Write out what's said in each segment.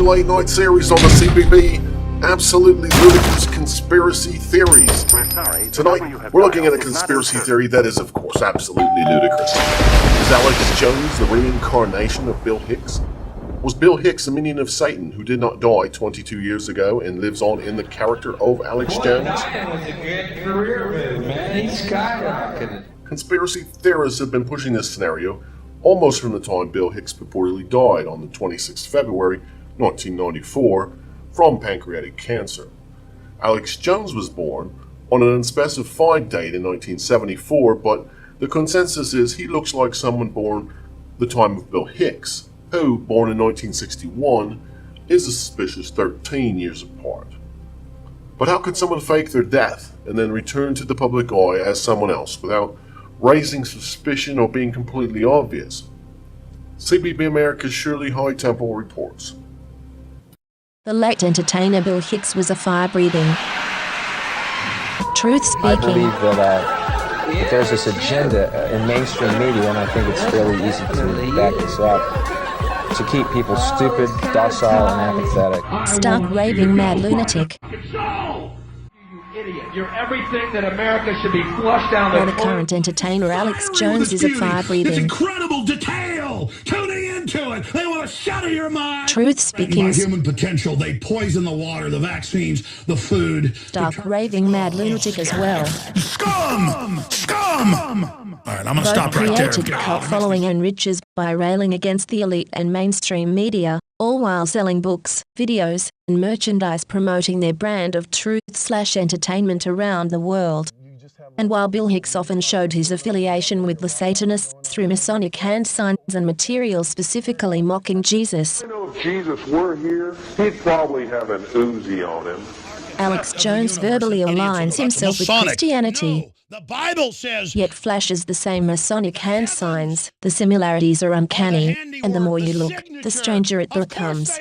new late-night series on the CBB, Absolutely Ludicrous Conspiracy Theories. Tonight, we're looking at a conspiracy theory that is, of course, absolutely ludicrous. Is Alex Jones the reincarnation of Bill Hicks? Was Bill Hicks a minion of Satan who did not die 22 years ago and lives on in the character of Alex Jones? Was a good career move, man. He skyrocketed. Conspiracy theorists have been pushing this scenario almost from the time Bill Hicks purportedly died on the 26th of February 1994 from pancreatic cancer. Alex Jones was born on an unspecified date in 1974, but the consensus is he looks like someone born the time of Bill Hicks, who, born in 1961, is a suspicious 13 years apart. But how could someone fake their death and then return to the public eye as someone else without raising suspicion or being completely obvious? CBB America's Shirley High Temple reports. The late entertainer Bill Hicks was a fire-breathing, truth-speaking. I believe that there's this agenda in mainstream media, and I think it's fairly easy to back this up, to keep people stupid, docile, and apathetic. Stark raving mad lunatic. Idiot. You're everything that America should be flushed down While the current entertainer Alex Jones is a fire-breathing, It's incredible detail! Tuning into it! They want to shatter your mind! truth-speaking, My human potential, they poison the water, the vaccines, the food. stark raving mad lunatic as well. Scum! Scum! All right, I'm gonna Both stop right there. created a cult following and riches by railing against the elite and mainstream media, all while selling books, videos, and merchandise promoting their brand of truth/entertainment around the world. And while Bill Hicks often showed his affiliation with the Satanists through Masonic hand signs and material specifically mocking Jesus, You know, if Jesus were here, he'd probably have an Uzi on him. Alex Jones verbally aligns himself with Christianity, No, the Bible says... yet flashes the same Masonic hand signs. The similarities are uncanny, and the more you look, the stranger it becomes.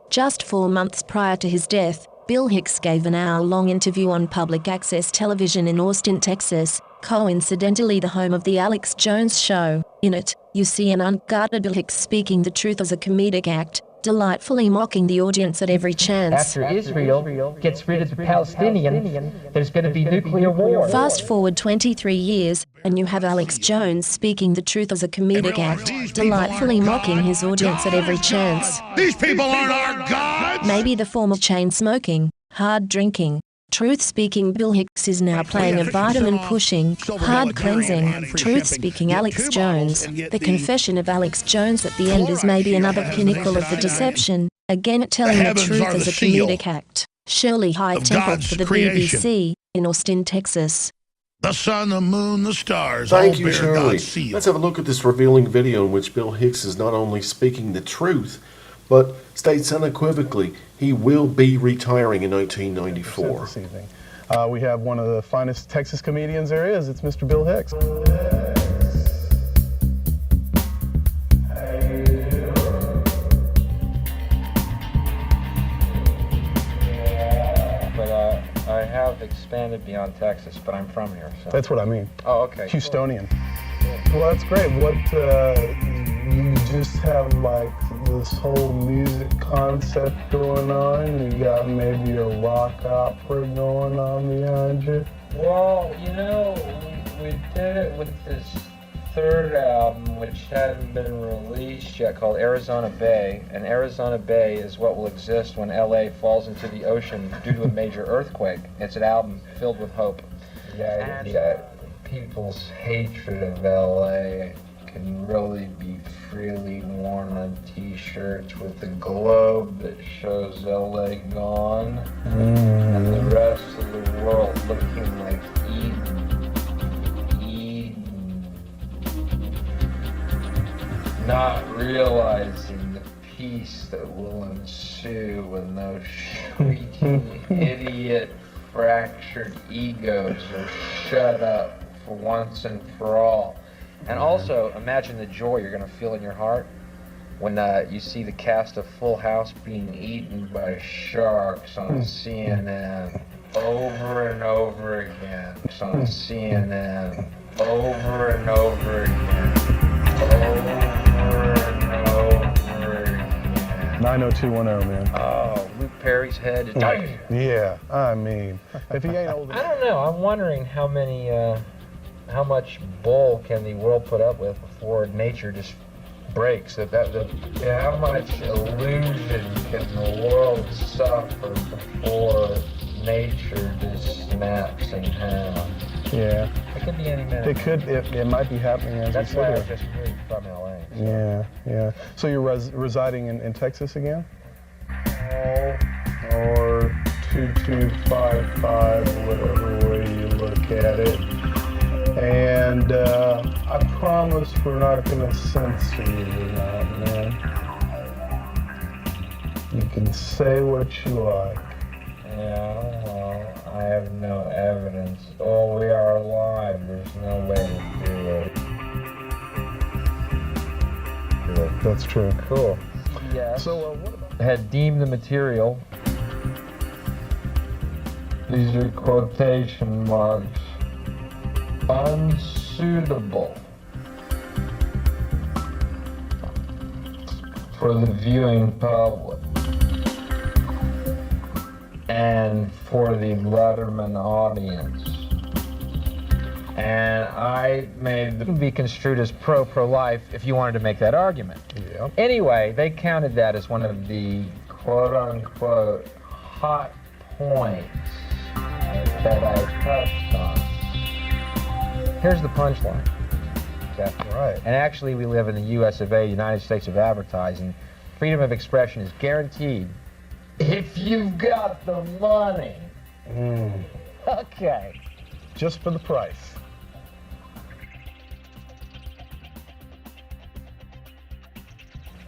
Just 4 months prior to his death, Bill Hicks gave an hour-long interview on public access television in Austin, Texas, coincidentally the home of the Alex Jones Show. In it, you see an unguarded Bill Hicks speaking the truth as a comedic act, delightfully mocking the audience at every chance. After Israel gets rid of the Palestinians, there's going to be nuclear war. Fast forward 23 years, and you have Alex Jones speaking the truth as a comedic act, delightfully mocking his audience at every chance. These people aren't our gods! Maybe the form of chain smoking, hard drinking, truth-speaking Bill Hicks is now playing a vitamin-pushing, hard-cleansing, truth-speaking Alex Jones. The confession of Alex Jones at the end is maybe another pinnacle of the deception, again telling the truth as a comedic act. Shirley High Temple for the BBC, in Austin, Texas. The sun, the moon, the stars. Thank you, Shirley. Let's have a look at this revealing video in which Bill Hicks is not only speaking the truth, but states unequivocally he will be retiring in 1994. This evening. We have one of the finest Texas comedians there is. It's Mr. Bill Hicks. But I have expanded beyond Texas, but I'm from here. So. That's what I mean. Oh, okay. Houstonian. Well, that's great. What, you just have like this whole music concept going on? You got maybe a rock opera going on behind you? Well, you know, we did it with this third album, which hadn't been released yet, called Arizona Bay. And Arizona Bay is what will exist when LA falls into the ocean due to a major earthquake. It's an album filled with hope. Yeah. People's hatred of LA can really be freely worn on t-shirts with a globe that shows LA gone and the rest of the world looking like Eden, not realizing the peace that will ensue when those shrieking idiot fractured egos are shut up for once and for all. And also, imagine the joy you're going to feel in your heart when you see the cast of Full House being eaten by sharks on CNN over and over again. On CNN over and over again. Over and over again. 90210, man. Oh, Luke Perry's head. Yeah, I mean, if he ain't old I enough. don't know. I'm wondering how many, how much bull can the world put up with before nature just breaks? Yeah, how much illusion can the world suffer before nature just snaps in half? Yeah. It could be any minute. It might be happening as That's we why I sit here. just moved from LA. Yeah. So you're residing in Texas again? Oh, Or 2255, whatever way you look at it. And I promise we're not going to censor you tonight, man. You can say what you like. yeah, well, I have no evidence. Oh, we are alive. There's no way to do it. That's true. Cool. Yes. So what about... Had deemed the material. These are quotation marks. Unsuitable for the viewing public and for the Letterman audience. And I made them be construed as pro-life if you wanted to make that argument. Yeah. Anyway, they counted that as one of the quote-unquote hot points that I touched on. Here's the punchline. Okay? Right. And actually, we live in the U.S. of A., United States of Advertising. Freedom of expression is guaranteed if you've got the money. Okay. Just for the price.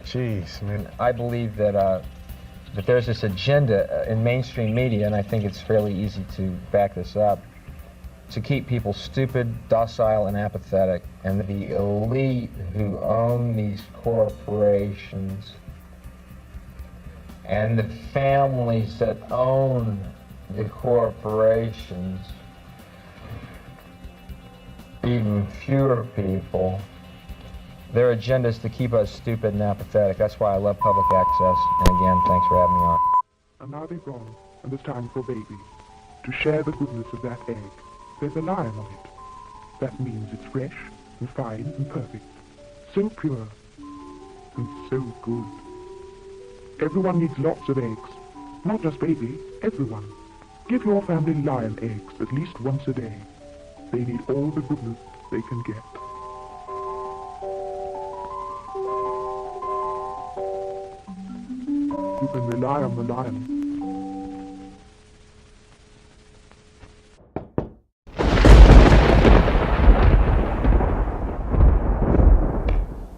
Jeez, man. I believe that that there's this agenda in mainstream media, and I think it's fairly easy to back this up, to keep people stupid, docile, and apathetic. And the elite who own these corporations and the families that own the corporations, even fewer people, their agenda is to keep us stupid and apathetic. That's why I love public access. And again, thanks for having me on. And now they've gone, and it's time for baby to share the goodness of that egg. There's a lion on it. That means it's fresh and fine and perfect. So pure and so good. Everyone needs lots of eggs. Not just baby, everyone. Give your family lion eggs at least once a day. They need all the goodness they can get. You can rely on the lion.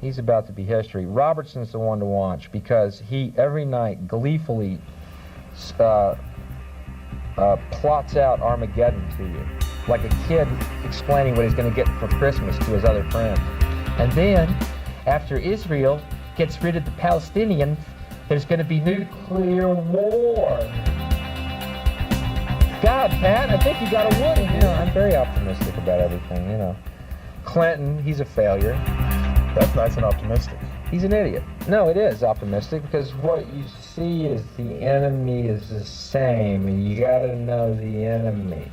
He's about to be history. Robertson's the one to watch because he, every night, gleefully plots out Armageddon to you. Like a kid explaining what he's going to get for Christmas to his other friends. And then, after Israel gets rid of the Palestinians, there's going to be nuclear war. God, Pat, I think you got a win. You know, I'm very optimistic about everything, you know. Clinton, he's a failure. That's nice and optimistic. He's an idiot. No, it is optimistic because what you see is the enemy is the same, and you got to know the enemy.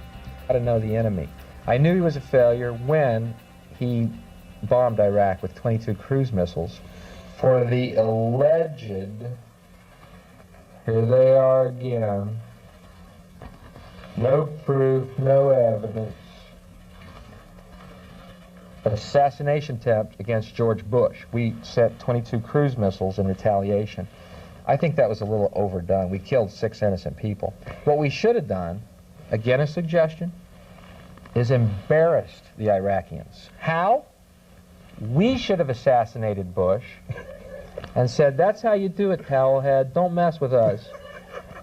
I knew he was a failure when he bombed Iraq with 22 cruise missiles for the alleged, here they are again, no proof, no evidence, assassination attempt against George Bush. We sent 22 cruise missiles in retaliation. I think that was a little overdone. We killed 6 innocent people. What we should have done, again a suggestion, is embarrassed the Iraqis. How? We should have assassinated Bush and said, that's how you do it, towelhead, don't mess with us.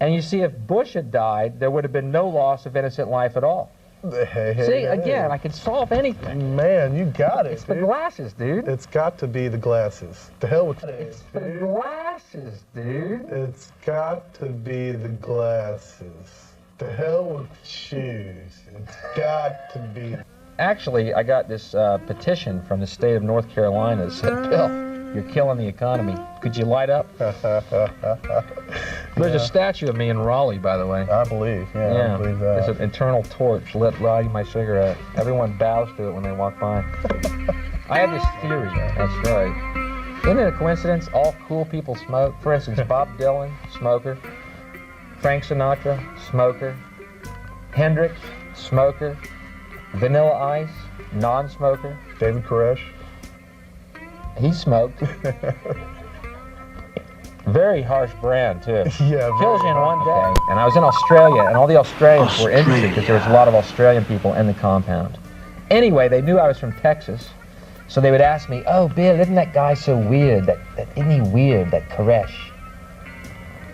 And you see, if Bush had died, there would have been no loss of innocent life at all. See, again, I can solve anything. Man, you got it, It's the glasses, dude. It's got to be the glasses. The hell with it. It's the glasses, dude. It's got to be the glasses. The hell with the shoes. It's got to be. Actually, I got this petition from the state of North Carolina that said, Bill, You're killing the economy. Could you light up? There's a statue of me in Raleigh, by the way. I believe, yeah. I believe that. It's an eternal torch lit lighting my cigarette. Everyone bows to it when they walk by. I have this theory. That's right. Isn't it a coincidence? All cool people smoke. For instance, Bob Dylan, smoker. Frank Sinatra, smoker. Hendrix, smoker. Vanilla Ice, non-smoker. David Koresh. He smoked. Very harsh brand, too. Yeah. Kills you in one day. And I was in Australia, and all the Australians were interested because there was a lot of Australian people in the compound. Anyway, they knew I was from Texas, so they would ask me, "Oh, Bill, isn't that guy so weird? Isn't he weird, that Koresh?"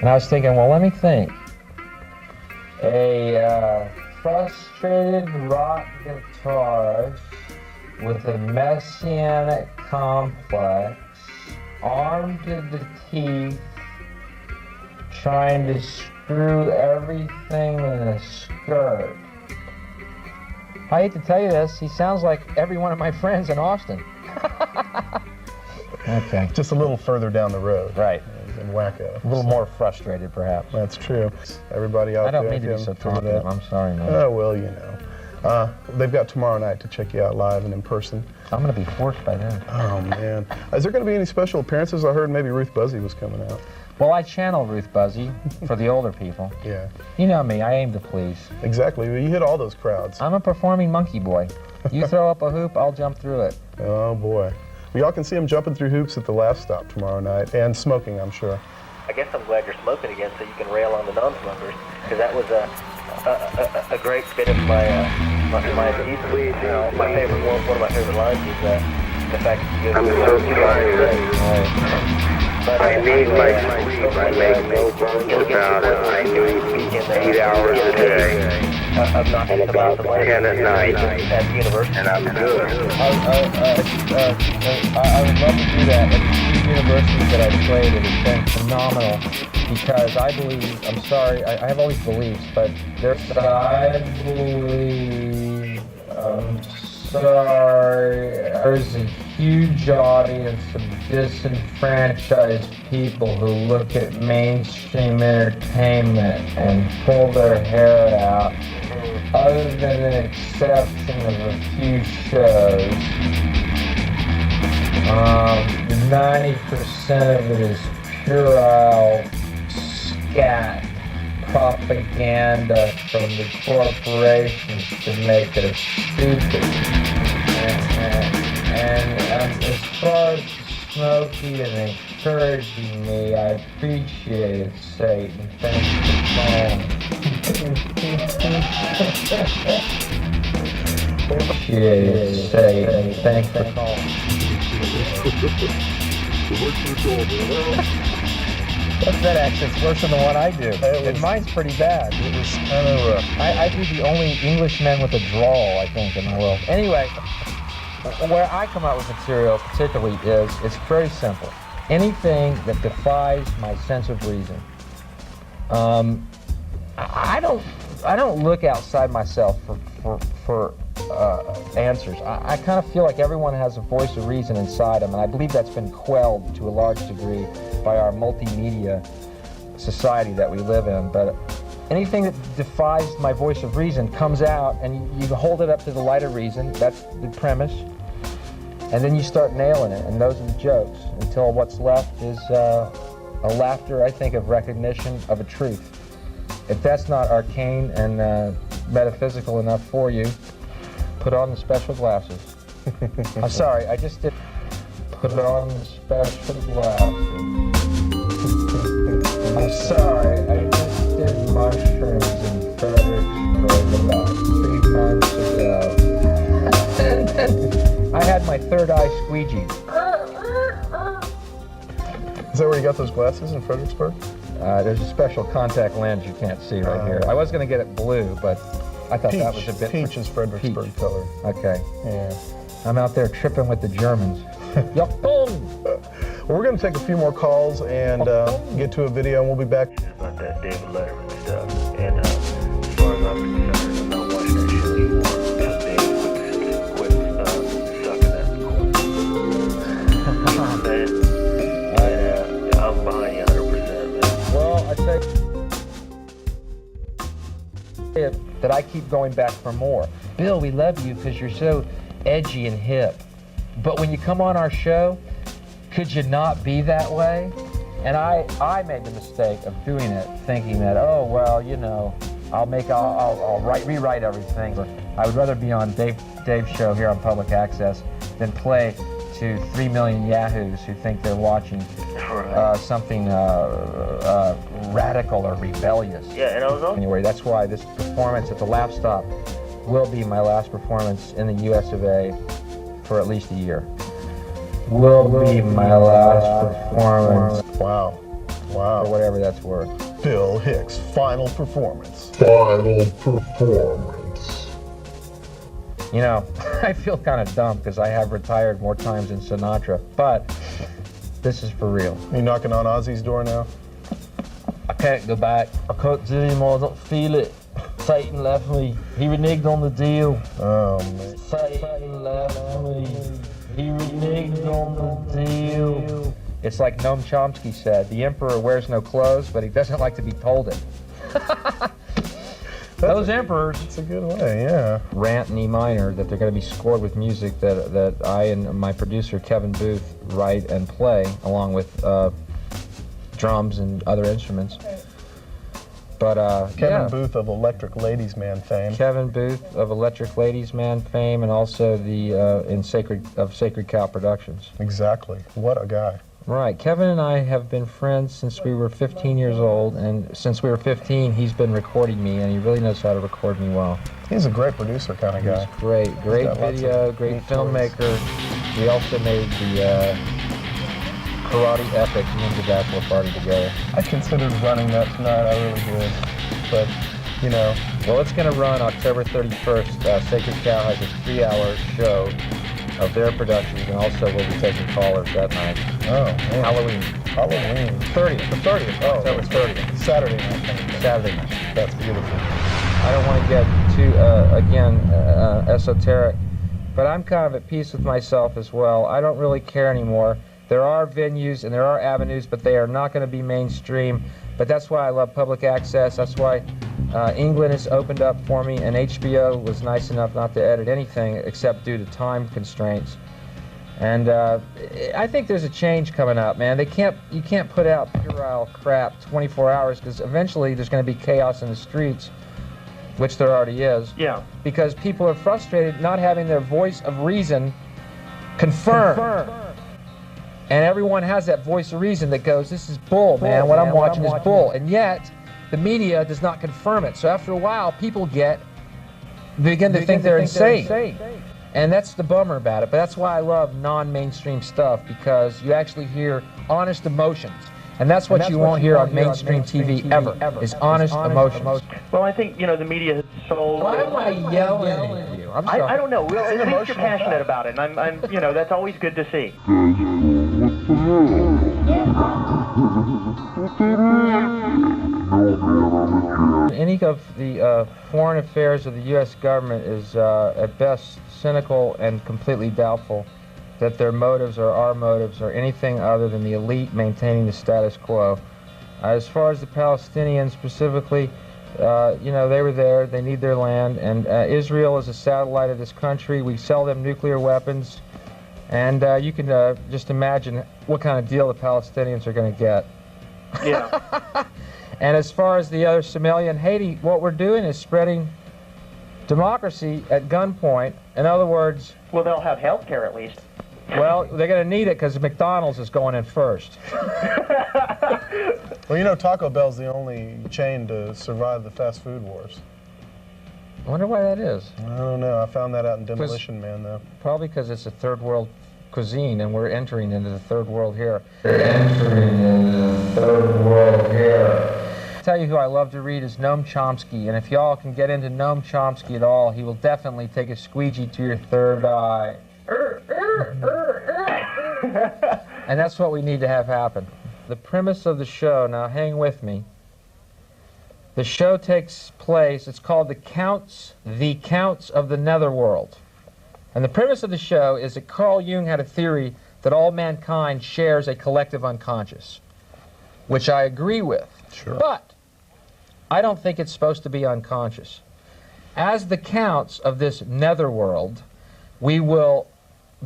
And I was thinking, well, let me think. A frustrated rock guitarist with a messianic complex, armed to the teeth, trying to screw everything in a skirt. I hate to tell you this, he sounds like every one of my friends in Austin. Okay. Just a little further down the road. Right. And wacko. A little more frustrated, perhaps. That's true. Everybody out there. I don't mean to be so talkative. I'm sorry, man. Oh, well, you know. They've got tomorrow night to check you out live and in person. I'm going to be hoarse by then. Oh, man. Is there going to be any special appearances? I heard maybe Ruth Buzzy was coming out. Well, I channel Ruth Buzzy for the older people. Yeah. You know me, I aim to please. Exactly. You hit all those crowds. I'm a performing monkey boy. You throw up a hoop, I'll jump through it. Oh, boy. Well, y'all can see him jumping through hoops at the Laugh Stop tomorrow night, and smoking, I'm sure. I guess I'm glad you're smoking again so you can rail on the non-smokers, because that was a great bit of my favorite one of my favorite lines is the fact that you I'm so tired. But I need my sleep. I make no bones about it. I need 8 hours a day. And about 10 at night. At the university. And I'm good. I would love to do that at the 2 universities that I've played. It has been phenomenal because I believe, I'm sorry, I have all these beliefs, but there's a huge audience of disenfranchised people who look at mainstream entertainment and pull their hair out, other than an exception of a few shows. 90% of it is puerile scat propaganda from the corporations to make us stupid. And as far as Smokey and encouraging me, I appreciate it, Satan. Thanks for calling. Appreciate it, Satan. Thanks for calling. What's that accent's worse than the one I do? And mine's pretty bad. It was kind of rough. I'd be the only Englishman with a drawl, I think, in the world. Anyway, where I come out with material particularly is, it's very simple. Anything that defies my sense of reason. I don't look outside myself for answers. I kind of feel like everyone has a voice of reason inside them, and I believe that's been quelled to a large degree by our multimedia society that we live in. But anything that defies my voice of reason comes out, and you hold it up to the light of reason. That's the premise. And then you start nailing it, and those are the jokes, until what's left is a laughter, I think, of recognition of a truth. If that's not arcane and metaphysical enough for you, put on the special glasses. I'm sorry, I just did put on the special glasses. I'm sorry, I just did mushrooms in Fredericksburg about 3 months ago. I had my third eye squeegee. Is that where you got those glasses in Fredericksburg? There's a special contact lens you can't see right here. I was going to get it blue, but I thought that was a bit... Peach is Fredericksburg color. Okay. Yeah. I'm out there tripping with the Germans. Well, we're going to take a few more calls and get to a video, and we'll be back. About that David Letterman stuff. And as far as I'm concerned, I'm not watching that show anymore. Now David quit sucking that. going back for more. Bill, we love you because you're so edgy and hip. But when you come on our show, could you not be that way? And I made the mistake of doing it, thinking that, oh, well, you know, I'll rewrite everything. I would rather be on Dave's show here on Public Access than play to 3 million yahoos who think they're watching something radical or rebellious. Yeah, and I was also... Anyway, that's why this performance at the Laugh Stop will be my last performance in the US of A for at least a year. Will be my last performance. Wow. Wow. For whatever that's worth. Bill Hicks' final performance. Final performance. You know, I feel kind of dumb because I have retired more times than Sinatra, but this is for real. Are you knocking on Ozzy's door now? I can't go back. I can't do anymore. I don't feel it. Satan left me. He reneged on the deal. Oh, man. Satan left me. He reneged on the deal. It's like Noam Chomsky said, the emperor wears no clothes, but he doesn't like to be told it. Those emperors. It's a good way, yeah. Rant in E minor that they're going to be scored with music that I and my producer Kevin Booth write and play, along with drums and other instruments. But Kevin Booth of Electric Ladies Man fame. Kevin Booth of Electric Ladies Man fame, and also the Sacred Cow Productions. Exactly. What a guy. Right. Kevin and I have been friends since we were 15 years old, and since we were 15, he's been recording me, and he really knows how to record me well. He's a great producer kind of guy. He's great. Great video, great filmmaker. We also made the karate epic Ninja Bachelor Party together. I considered running that tonight. I really did. But, you know. Well, it's going to run October 31st. Sacred Cow has a 3-hour show of their productions, and also we'll be taking callers that night. Oh, man. Halloween. 30th. The 30th. Oh, October 30th. Saturday night. Saturday night. That's beautiful. I don't want to get too, again, esoteric, but I'm kind of at peace with myself as well. I don't really care anymore. There are venues and there are avenues, but they are not going to be mainstream. But that's why I love public access. That's why England has opened up for me, and HBO was nice enough not to edit anything except due to time constraints. And I think there's a change coming up, man. You can't put out puerile crap 24 hours because eventually there's going to be chaos in the streets, which there already is. Yeah. Because people are frustrated not having their voice of reason confirmed. And everyone has that voice of reason that goes, this is bull, man. What I'm watching is bull. And yet, the media does not confirm it. So after a while, people begin to think they're insane. And that's the bummer about it. But that's why I love non-mainstream stuff, because you actually hear honest emotions. And that's what you won't hear on mainstream TV ever, is honest emotions. Well, I think, you know, the media has sold... Why am I yelling at you? I don't know. Well, at least you're passionate about it, and I'm, you know, that's always good to see. Any of the foreign affairs of the U.S. government is, at best, cynical and completely doubtful that their motives or our motives are anything other than the elite maintaining the status quo. As far as the Palestinians specifically, you know, they were there, they need their land, and Israel is a satellite of this country. We sell them nuclear weapons, and you can just imagine what kind of deal the Palestinians are going to get. Yeah. And as far as the other Somalia and Haiti, what we're doing is spreading democracy at gunpoint. In other words... Well, they'll have health care at least. Well, they're going to need it because McDonald's is going in first. Well, you know, Taco Bell's the only chain to survive the fast food wars. I wonder why that is. I don't know. I found that out in Demolition Man, though. Probably because it's a third world cuisine, and we're entering into the third world here. We're entering into the third world here. I'll tell you who I love to read is Noam Chomsky, and if y'all can get into Noam Chomsky at all, he will definitely take a squeegee to your third eye. And that's what we need to have happen. The premise of the show, now hang with me. The show takes place, it's called The Counts of the Netherworld. And the premise of the show is that Carl Jung had a theory that all mankind shares a collective unconscious, which I agree with. Sure. But I don't think it's supposed to be unconscious. As the counts of this netherworld, we will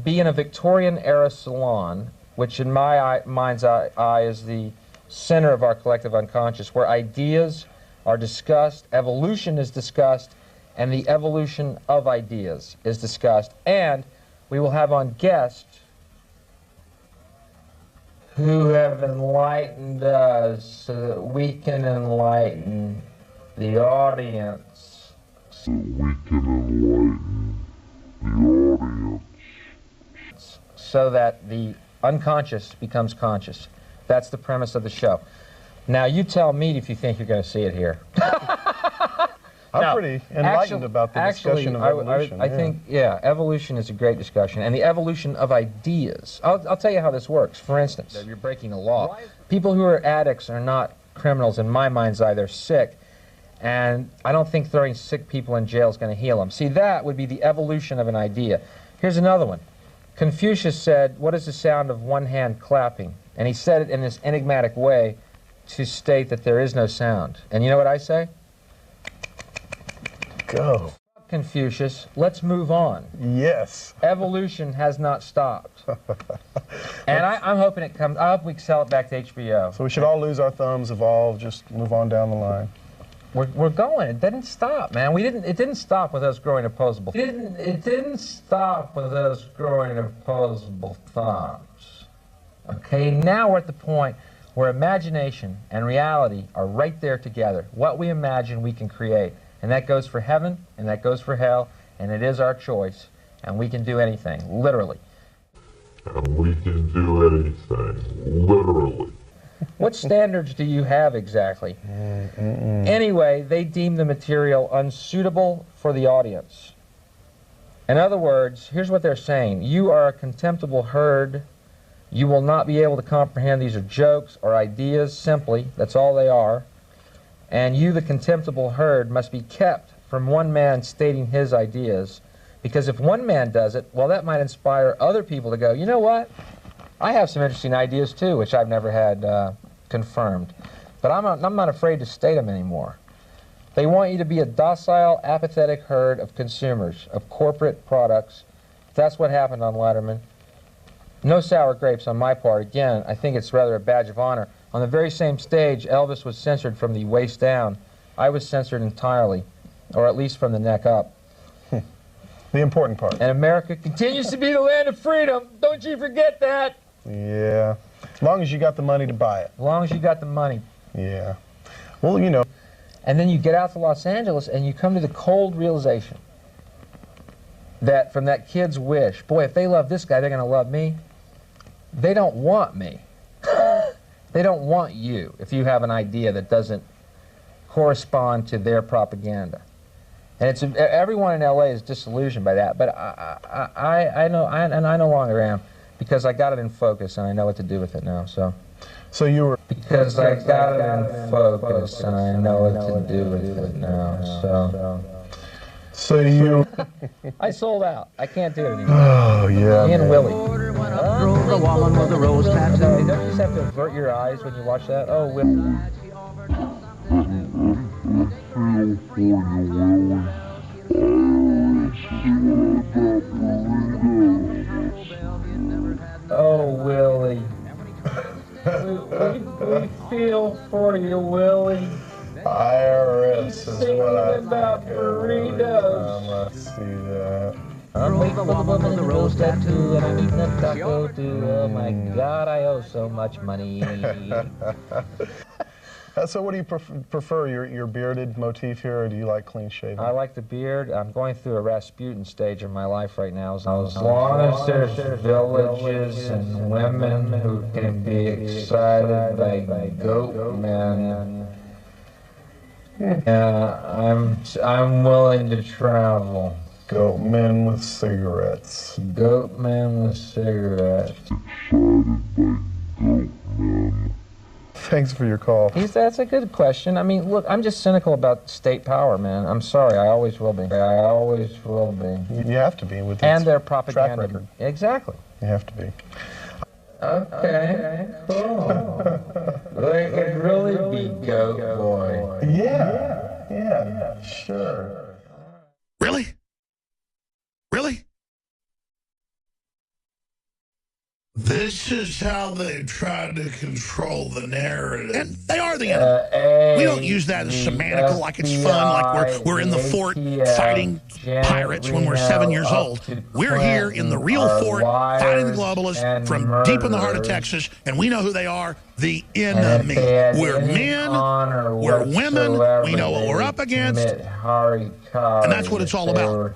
be in a Victorian-era salon, which in my mind's eye is the center of our collective unconscious, where ideas are discussed, evolution is discussed, and the evolution of ideas is discussed. And we will have on guests who have enlightened us so that we can enlighten the audience. So we can enlighten the audience. So that the unconscious becomes conscious. That's the premise of the show. Now you tell me if you think you're going to see it here. I'm pretty enlightened about the discussion of evolution. I think, yeah, evolution is a great discussion, and the evolution of ideas. I'll tell you how this works. For instance, you're breaking the law. People who are addicts are not criminals in my mind's eye. They're sick, and I don't think throwing sick people in jail is going to heal them. See, that would be the evolution of an idea. Here's another one. Confucius said, "What is the sound of one hand clapping?" And he said it in this enigmatic way to state that there is no sound. And you know what I say? Go. Confucius, let's move on. Yes. Evolution has not stopped. And I'm hoping it comes, I hope we sell it back to HBO. So we should all lose our thumbs, evolve, just move on down the line. We're going. It didn't stop, man. It didn't stop with us growing opposable. It didn't stop with us growing opposable thumbs. Okay, now we're at the point where imagination and reality are right there together. What we imagine, we can create. And that goes for heaven, and that goes for hell, and it is our choice. And we can do anything, literally. And we can do anything, literally. What standards do you have exactly? Anyway, they deem the material unsuitable for the audience. In other words, here's what they're saying. You are a contemptible herd. You will not be able to comprehend these are jokes or ideas, simply. That's all they are. And you, the contemptible herd, must be kept from one man stating his ideas. Because if one man does it, well, that might inspire other people to go, you know what? I have some interesting ideas too, which I've never had confirmed. But I'm not afraid to state them anymore. They want you to be a docile, apathetic herd of consumers, of corporate products. That's what happened on Letterman. No sour grapes on my part. Again, I think it's rather a badge of honor. On the very same stage, Elvis was censored from the waist down. I was censored entirely, or at least from the neck up. The important part. And America continues to be the land of freedom. Don't you forget that. Yeah. As long as you got the money to buy it. As long as you got the money. Yeah. Well, you know. And then you get out to Los Angeles and you come to the cold realization that from that kid's wish, boy, if they love this guy, they're going to love me. They don't want me. They don't want you if you have an idea that doesn't correspond to their propaganda. And it's everyone in LA is disillusioned by that, but I know, and I no longer am, because I got it in focus and I know what to do with it now. So you were because I got it in focus and I know what to do with it now. So you I sold out. I can't do it anymore. Oh yeah. Me and Willie. The woman with the rose tattoo. Don't you just have to avert your eyes when you watch that? Oh, Willie. Oh, Willie. we feel for you, Willie. IRS is what I about think burritos. Let's see that. I'm waiting for the woman with the rose tattoo, and I'm eating a taco too. Oh my God, I owe so much money. So what do you prefer, your bearded motif here, or do you like clean shaven? I like the beard. I'm going through a Rasputin stage in my life right now. As long as there's villages and women who can be excited by goat men, I'm willing to travel. Goat men with cigarettes. Goat men with cigarettes. Thanks for your call. That's a good question. I mean, look, I'm just cynical about state power, man. I'm sorry, I always will be. I always will be. You have to be with and their propaganda. Track record. Exactly. You have to be. Okay, cool. They could really be goat boy. Yeah, sure. This is how they've tried to control the narrative. And they are the enemy. We don't use that as semantical, like it's fun, like we're in the fort fighting pirates when we're 7 years old. We're here in the real fort fighting the globalists from deep in the heart of Texas, and we know who they are, the enemy. We're men, we're women, we know what we're up against, and that's what it's all about.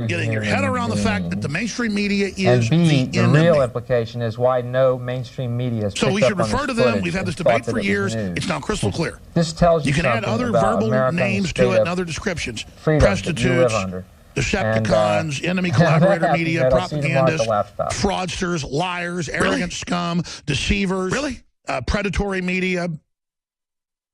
Getting your head around the fact that the mainstream media is the enemy. The real implication is why no mainstream media is So we should refer to them. We've had this debate for years. It's now crystal clear. This tells you can add other verbal names to it and other descriptions. Prostitutes, Decepticons, enemy collaborator media, propagandists, fraudsters, liars, arrogant scum, deceivers, predatory media.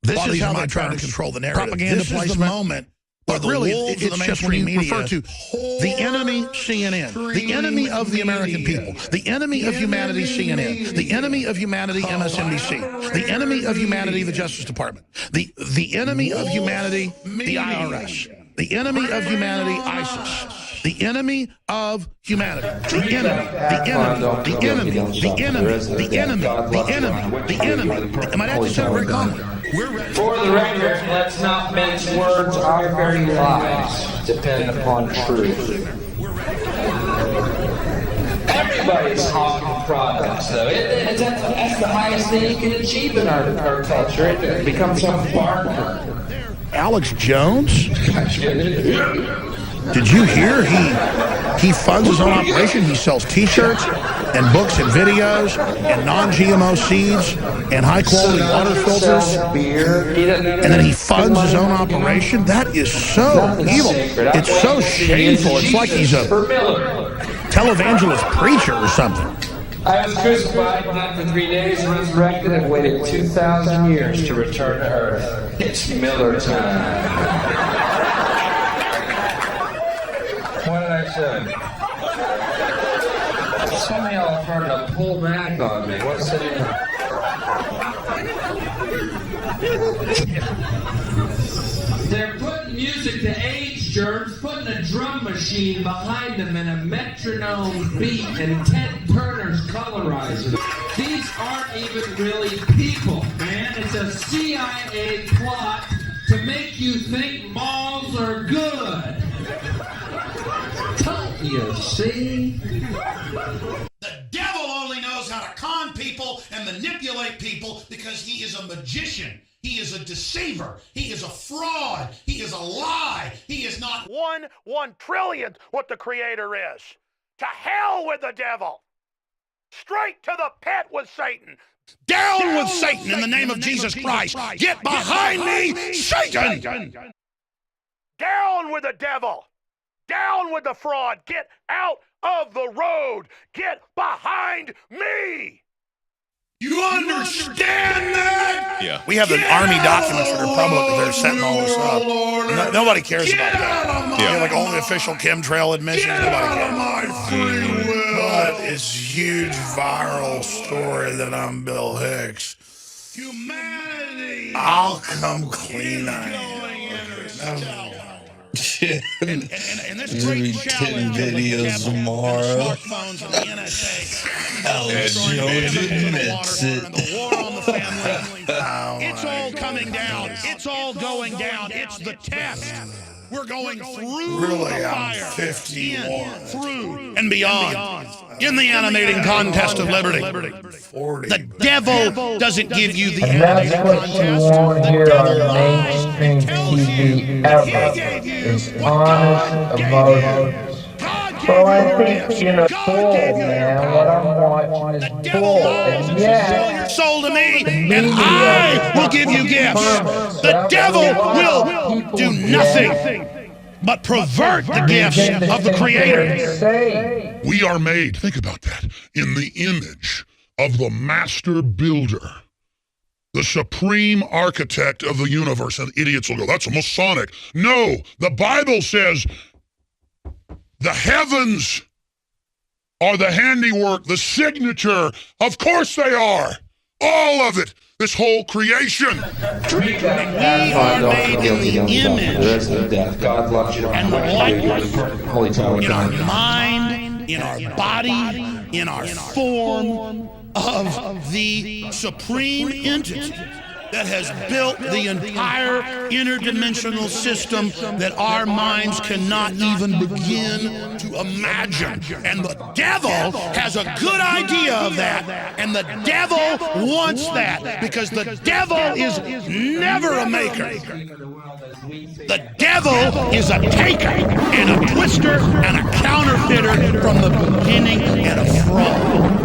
This is how they try to control the narrative. Propaganda This is the moment but really, it's just when you refer to the enemy CNN, the enemy of the American people, the enemy of humanity CNN, the enemy of humanity MSNBC, the enemy of humanity the Justice Department, the enemy of humanity the IRS, the enemy of humanity ISIS, the enemy of humanity, the enemy, the enemy, the enemy, the enemy, the enemy, the enemy, the enemy. And my dad just said it very calmly. For the record, let's not mince words. Our very lives depend upon truth. Everybody's hawking products, though. That's the highest thing you can achieve in our culture. It becomes a barter. Alex Jones? Did you hear he funds his own operation? He sells T-shirts and books and videos and non-GMO seeds and high-quality water filters. And then he funds his own operation? That is so evil. It's so shameful. It's like he's a televangelist preacher or something. I was crucified, died for 3 days, resurrected, and waited 2,000 years to return to earth. It's Miller time. What did I say? Some of y'all are starting to pull back on me. What's it? They're putting music to age germs, putting a drum machine behind them and a metronome beat and Ted Turner's colorizer. These aren't even really people, man. It's a CIA plot to make you think malls are good. Don't you see? The devil only knows how to con people and manipulate people because he is a magician. He is a deceiver. He is a fraud. He is a lie. He is not 1/1 trillionth what the Creator is. To hell with the devil. Straight to the pit with Satan. Down with Satan in the name of Jesus Christ. Get behind me, Satan! Down with the devil. Down with the fraud. Get out of the road. Get behind me. You understand that? Yeah. We have the Army documents that are public that they're setting all this up. Nobody cares about that. Yeah. Like only official chemtrail admissions. Nobody cares. But it's a huge viral story that I'm Bill Hicks. Humanity. I'll come clean on you. And this great challenge videos tomorrow. Alex Jones admits it. The war on the family. It's all coming down. It's all going down. It's the test. We're going through the fire. I'm 51. Through and beyond. In the animating contest of liberty. The devil doesn't give you the animating contest. The devil lies and tells you. He gave you what God gave you. Well, I think, full, man. What I'm watching is full. And sell your soul to me, and I will give you gifts. The devil will do nothing but pervert the gifts of the Creator. We are made, think about that, in the image of the master builder, the supreme architect of the universe. And idiots will go, that's a Masonic. No, the Bible says the heavens are the handiwork, the signature. Of course they are. All of it. This whole creation. We are made in the image and the likeness in our mind, in our body, in our form of the supreme entity that has built the entire interdimensional system that our minds cannot even begin to imagine. And the devil has a good idea of that, and the devil wants that, because the devil is never a maker. The devil is a taker and a twister and a counterfeiter from the beginning and a fraud.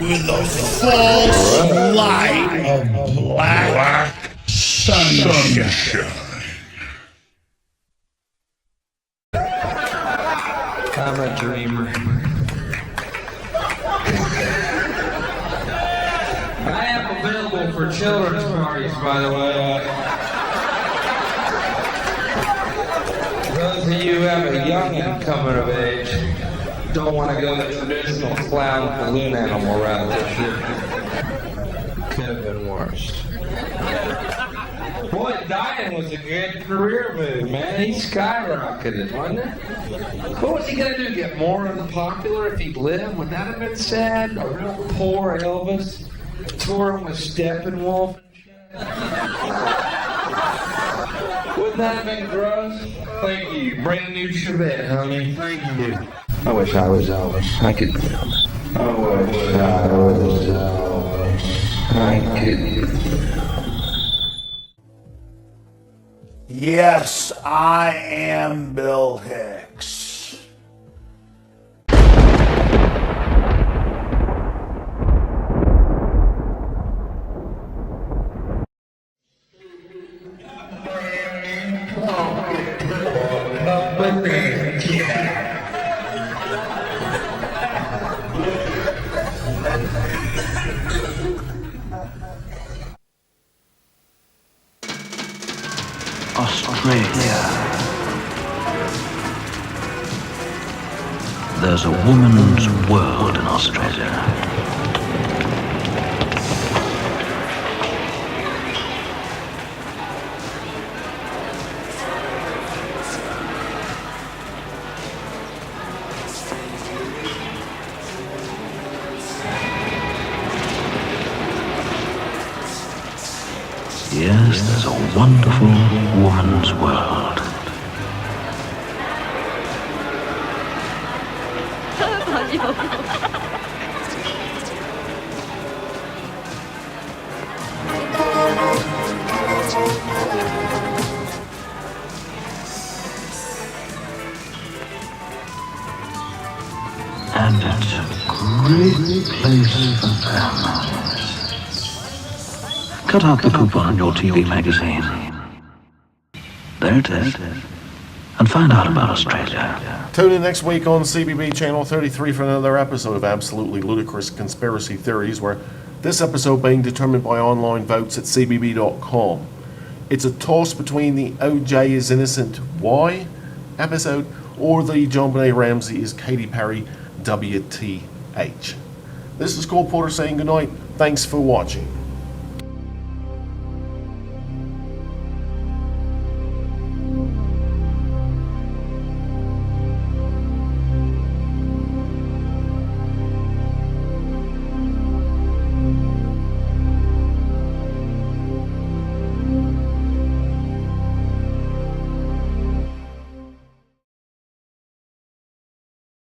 With a false light of black sunshine. I'm a dreamer. I am available for children's parties, by the way. Those of you who have a youngin' coming of age don't want to go the traditional clown balloon animal route this year. Could have been worse. Boy, dying was a good career move, man. He skyrocketed, wasn't it? What was he going to do, get more unpopular if he'd lived? Would that have been sad? A real poor Elvis touring with Steppenwolf and shit? Wouldn't that have been gross? Thank you. Brand new Chevette, honey. Thank you. I wish I was Elvis. I could. I wish I was Elvis. I could. Yes, I am Bill Hicks. Australia. There's a woman's world in Australia. Yes, there's a wonderful woman's world. And it's a great place for families. Cut out the coupon on your TV magazine. There it is. And find out about Australia. Tune in next week on CBB Channel 33 for another episode of Absolutely Ludicrous Conspiracy Theories, where this episode being determined by online votes at CBB.com. It's a toss between the OJ is Innocent Why episode or the John Benet Ramsey is Katy Perry WTH. This is Cole Porter saying goodnight. Thanks for watching.